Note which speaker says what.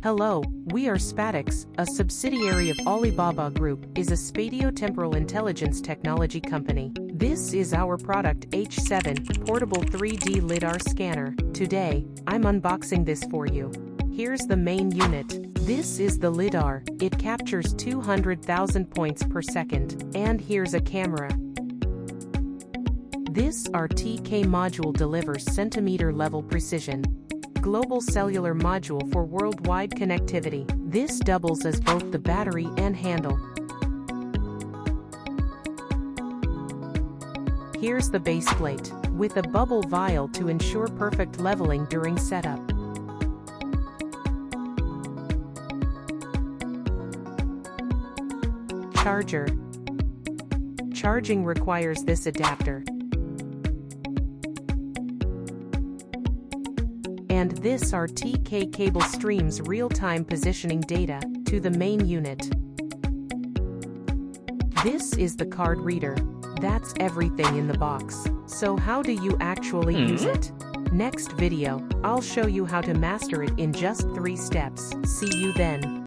Speaker 1: Hello, we are SpatiX, a subsidiary of Alibaba Group, is a spatio-temporal intelligence technology company. This is our product H7, portable 3D LIDAR scanner. Today, I'm unboxing this for you. Here's the main unit. This is the LIDAR. It captures 200,000 points per second. And here's a camera. This RTK module delivers centimeter-level precision. Global cellular module for worldwide connectivity. This doubles as both the battery and handle. Here's the base plate, with a bubble vial to ensure perfect leveling during setup. Charger. Charging requires this adapter. And this RTK cable streams real-time positioning data to the main unit. This is the card reader. That's everything in the box. So how do you actually use it? Next video, I'll show you how to master it in just 3 steps. See you then.